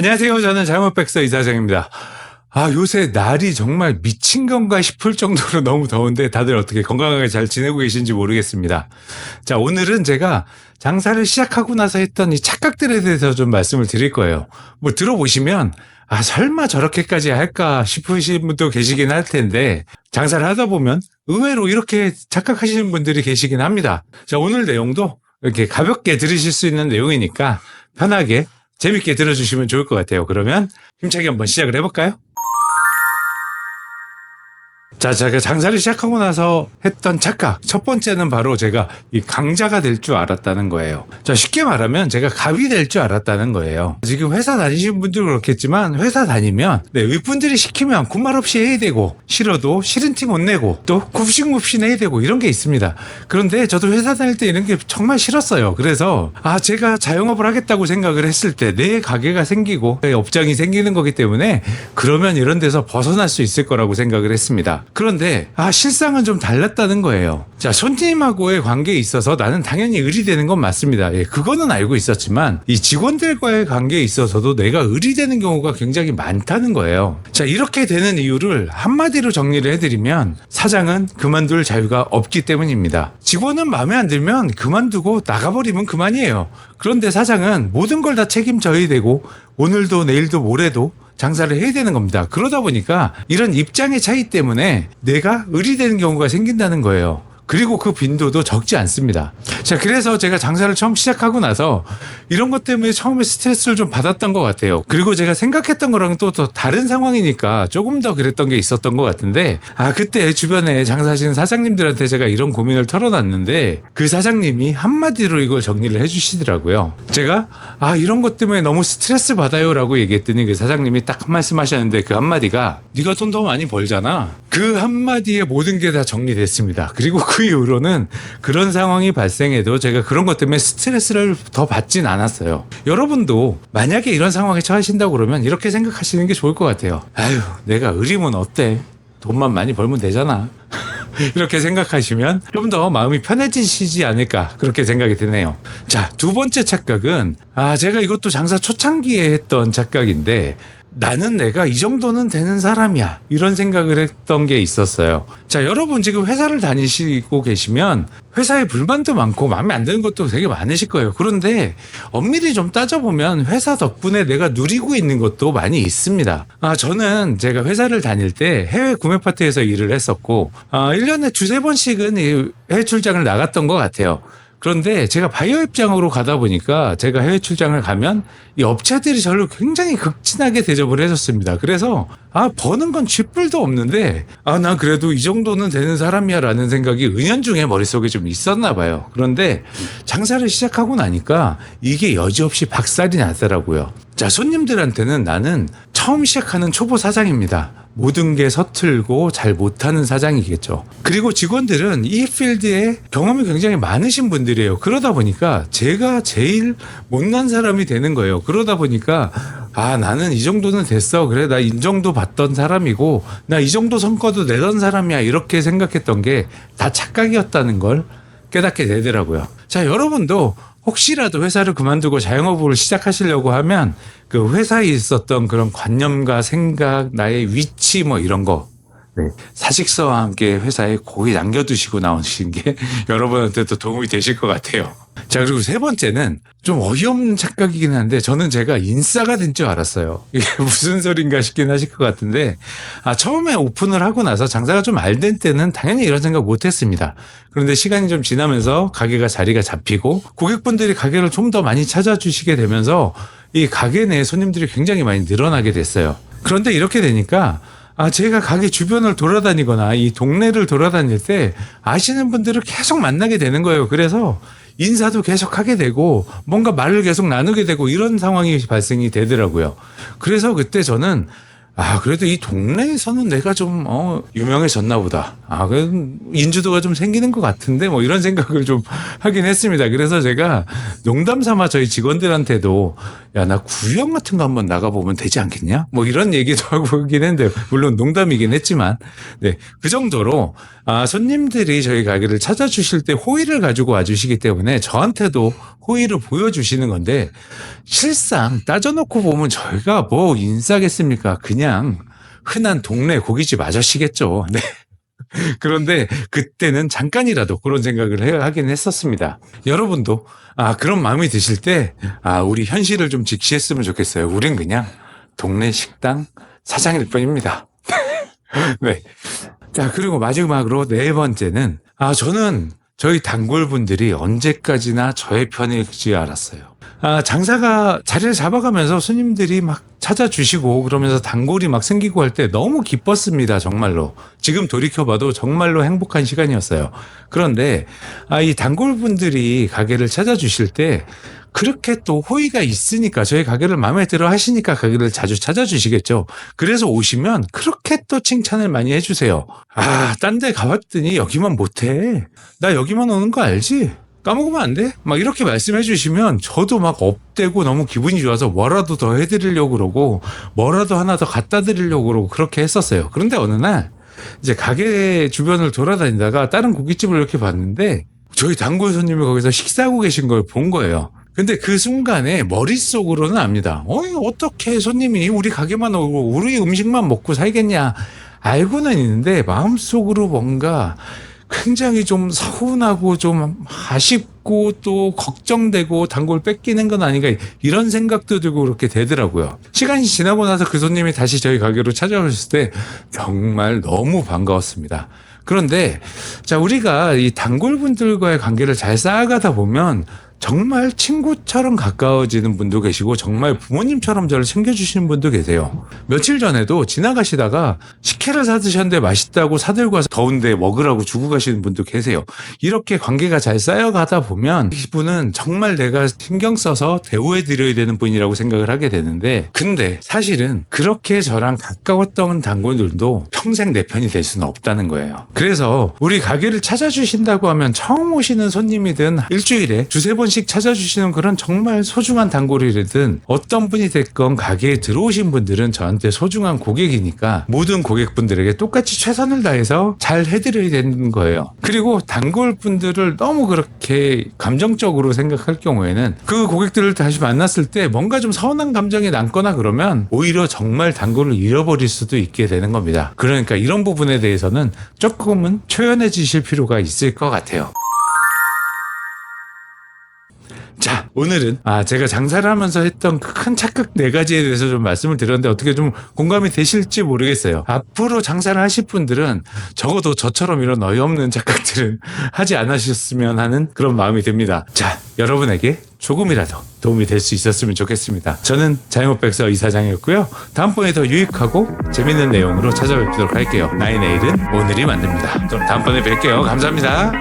안녕하세요. 저는 잘못백서 이사장입니다. 요새 날이 정말 미친 건가 싶을 정도로 너무 더운데 다들 어떻게 건강하게 잘 지내고 계신지 모르겠습니다. 자, 오늘은 제가 장사를 시작하고 나서 했던 이 착각들에 대해서 좀 말씀을 드릴 거예요. 뭐 들어보시면 설마 저렇게까지 할까 싶으신 분도 계시긴 할 텐데 장사를 하다 보면 의외로 이렇게 착각하시는 분들이 계시긴 합니다. 자, 오늘 내용도 이렇게 가볍게 들으실 수 있는 내용이니까 편하게 재밌게 들어주시면 좋을 것 같아요. 그러면 힘차게 한번 시작을 해볼까요? 자, 제가 장사를 시작하고 나서 했던 착각. 첫 번째는 바로 제가 이 강자가 될 줄 알았다는 거예요. 자, 쉽게 말하면 제가 갑이 될 줄 알았다는 거예요. 지금 회사 다니시는 분들도 그렇겠지만 회사 다니면 윗분들이 시키면 군말 없이 해야 되고 싫어도 싫은 티 못 내고 또 굽신굽신 해야 되고 이런 게 있습니다. 그런데 저도 회사 다닐 때 이런 게 정말 싫었어요. 그래서 제가 자영업을 하겠다고 생각을 했을 때 내 가게가 생기고 내 업장이 생기는 거기 때문에 그러면 이런 데서 벗어날 수 있을 거라고 생각을 했습니다. 그런데 실상은 좀 달랐다는 거예요. 자, 손님하고의 관계에 있어서 나는 당연히 의리되는 건 맞습니다. 그거는 알고 있었지만 이 직원들과의 관계에 있어서도 내가 의리되는 경우가 굉장히 많다는 거예요. 자, 이렇게 되는 이유를 한마디로 정리를 해드리면 사장은 그만둘 자유가 없기 때문입니다. 직원은 마음에 안 들면 그만두고 나가버리면 그만이에요. 그런데 사장은 모든 걸 다 책임져야 되고 오늘도 내일도 모레도 장사를 해야 되는 겁니다. 그러다 보니까 이런 입장의 차이 때문에 내가 의리되는 경우가 생긴다는 거예요. 그리고 그 빈도도 적지 않습니다. 자, 그래서 제가 장사를 처음 시작하고 나서 이런 것 때문에 처음에 스트레스를 좀 받았던 것 같아요. 그리고 제가 생각했던 거랑 또 다른 상황이니까 조금 더 그랬던 게 있었던 것 같은데 그때 주변에 장사하시는 사장님들한테 제가 이런 고민을 털어놨는데 그 사장님이 한마디로 이걸 정리를 해주시더라고요. 제가 이런 것 때문에 너무 스트레스 받아요 라고 얘기했더니 그 사장님이 딱 한 말씀 하셨는데 그 한마디가 네가 돈 더 많이 벌잖아. 그 한마디에 모든 게 다 정리됐습니다. 그리고 그 이후로는 그런 상황이 발생해도 제가 그런 것 때문에 스트레스를 더 받진 않았어요. 여러분도 만약에 이런 상황에 처하신다고 그러면 이렇게 생각하시는 게 좋을 것 같아요. 내가 의리면 어때? 돈만 많이 벌면 되잖아. 이렇게 생각하시면 좀 더 마음이 편해지시지 않을까 그렇게 생각이 드네요. 자, 두 번째 착각은 제가 이것도 장사 초창기에 했던 착각인데 나는 내가 이 정도는 되는 사람이야 이런 생각을 했던 게 있었어요. 자, 여러분 지금 회사를 다니시고 계시면 회사에 불만도 많고 마음에 안 드는 것도 되게 많으실 거예요. 그런데 엄밀히 좀 따져보면 회사 덕분에 내가 누리고 있는 것도 많이 있습니다. 저는 제가 회사를 다닐 때 해외 구매 파트에서 일을 했었고 1년에 두세 번씩은 해외 출장을 나갔던 것 같아요. 그런데 제가 바이오 입장으로 가다 보니까 제가 해외 출장을 가면 이 업체들이 저를 굉장히 극진하게 대접을 해줬습니다. 그래서 버는 건 쥐뿔도 없는데 난 그래도 이 정도는 되는 사람이야 라는 생각이 은연중에 머릿속에 좀 있었나 봐요. 그런데 장사를 시작하고 나니까 이게 여지없이 박살이 나더라고요. 자, 손님들한테는 나는 처음 시작하는 초보 사장입니다. 모든 게 서툴고 잘 못하는 사장이겠죠. 그리고 직원들은 이 필드에 경험이 굉장히 많으신 분들이에요. 그러다 보니까 제가 제일 못난 사람이 되는 거예요. 그러다 보니까 나는 이 정도는 됐어. 그래, 나 이 정도 봤던 사람이고 나 이 정도 성과도 내던 사람이야. 이렇게 생각했던 게 다 착각이었다는 걸 깨닫게 되더라고요. 자, 여러분도 혹시라도 회사를 그만두고 자영업을 시작하시려고 하면 그 회사에 있었던 그런 관념과 생각, 나의 위치 뭐 이런 거 사직서와 함께 회사에 고이 남겨두시고 나오신 게 여러분한테도 도움이 되실 것 같아요. 자, 그리고 세 번째는 좀 어이없는 착각이긴 한데 저는 제가 인싸가 된 줄 알았어요. 이게 무슨 소린가 싶긴 하실 것 같은데 처음에 오픈을 하고 나서 장사가 좀 알 된 때는 당연히 이런 생각 못 했습니다. 그런데 시간이 좀 지나면서 가게가 자리가 잡히고 고객분들이 가게를 좀 더 많이 찾아주시게 되면서 이 가게 내 손님들이 굉장히 많이 늘어나게 됐어요. 그런데 이렇게 되니까 제가 가게 주변을 돌아다니거나 이 동네를 돌아다닐 때 아시는 분들을 계속 만나게 되는 거예요. 그래서 인사도 계속 하게 되고 뭔가 말을 계속 나누게 되고 이런 상황이 발생이 되더라고요. 그래서 그때 저는 그래도 이 동네에서는 내가 좀 유명해졌나 보다. 인지도가 좀 생기는 것 같은데 뭐 이런 생각을 좀 하긴 했습니다. 그래서 제가 농담 삼아 저희 직원들한테도 나 구형 같은 거 한번 나가보면 되지 않겠냐? 뭐 이런 얘기도 하고 있긴 했는데 물론 농담이긴 했지만 그 정도로 손님들이 저희 가게를 찾아주실 때 호의를 가지고 와주시기 때문에 저한테도 호의를 보여주시는 건데 실상 따져놓고 보면 저희가 뭐 인싸겠습니까? 그냥 흔한 동네 고깃집 아저씨겠죠. 네. 그런데 그때는 잠깐이라도 그런 생각을 하긴 했었습니다. 여러분도 그런 마음이 드실 때 우리 현실을 좀 직시했으면 좋겠어요. 우린 그냥 동네 식당 사장일 뿐입니다. 네. 자, 그리고 마지막으로 네 번째는 저는 저희 단골분들이 언제까지나 저의 편이지 알았어요. 장사가 자리를 잡아가면서 손님들이 막 찾아주시고 그러면서 단골이 막 생기고 할 때 너무 기뻤습니다. 정말로. 지금 돌이켜봐도 정말로 행복한 시간이었어요. 그런데 이 단골분들이 가게를 찾아주실 때 그렇게 또 호의가 있으니까 저희 가게를 마음에 들어 하시니까 가게를 자주 찾아주시겠죠. 그래서 오시면 그렇게 또 칭찬을 많이 해주세요. 딴 데 가봤더니 여기만 못해. 나 여기만 오는 거 알지? 까먹으면 안 돼? 막 이렇게 말씀해 주시면 저도 막 업되고 너무 기분이 좋아서 뭐라도 더 해드리려고 그러고 뭐라도 하나 더 갖다 드리려고 그러고 그렇게 했었어요. 그런데 어느 날 이제 가게 주변을 돌아다니다가 다른 고깃집을 이렇게 봤는데 저희 단골 손님이 거기서 식사하고 계신 걸 본 거예요. 근데 그 순간에 머릿속으로는 압니다. 어떻게 손님이 우리 가게만 오고 우리 음식만 먹고 살겠냐. 알고는 있는데 마음속으로 뭔가 굉장히 좀 서운하고 좀 아쉽고 또 걱정되고 단골 뺏기는 건 아닌가 이런 생각도 들고 그렇게 되더라고요. 시간이 지나고 나서 그 손님이 다시 저희 가게로 찾아오셨을 때 정말 너무 반가웠습니다. 그런데 자, 우리가 이 단골분들과의 관계를 잘 쌓아가다 보면 정말 친구처럼 가까워지는 분도 계시고 정말 부모님처럼 저를 챙겨주시는 분도 계세요. 며칠 전에도 지나가시다가 식혜를 사드셨는데 맛있다고 사들고 와서 더운데 먹으라고 주고 가시는 분도 계세요. 이렇게 관계가 잘 쌓여가다 보면 이분은 정말 내가 신경 써서 대우해드려야 되는 분이라고 생각을 하게 되는데 근데 사실은 그렇게 저랑 가까웠던 단골들도 평생 내 편이 될 수는 없다는 거예요. 그래서 우리 가게를 찾아주신다고 하면 처음 오시는 손님이든 일주일에 두세 번 씩 찾아주시는 그런 정말 소중한 단골이든 어떤 분이 됐건 가게에 들어오신 분들은 저한테 소중한 고객이니까 모든 고객분들에게 똑같이 최선을 다해서 잘 해드려야 되는 거예요. 그리고 단골분들을 너무 그렇게 감정적으로 생각할 경우에는 그 고객들을 다시 만났을 때 뭔가 좀 서운한 감정이 남거나 그러면 오히려 정말 단골을 잃어버릴 수도 있게 되는 겁니다. 그러니까 이런 부분에 대해서는 조금은 초연해지실 필요가 있을 것 같아요. 자, 오늘은 제가 장사를 하면서 했던 큰 착각 4가지에 대해서 좀 말씀을 드렸는데 어떻게 좀 공감이 되실지 모르겠어요. 앞으로 장사를 하실 분들은 적어도 저처럼 이런 어이없는 착각들은 하지 않으셨으면 하는 그런 마음이 듭니다. 자, 여러분에게 조금이라도 도움이 될 수 있었으면 좋겠습니다. 저는 자영업백서 이사장이었고요. 다음번에 더 유익하고 재밌는 내용으로 찾아뵙도록 할게요. 나의 내일은 오늘이 만듭니다. 그럼 다음번에 뵐게요. 감사합니다.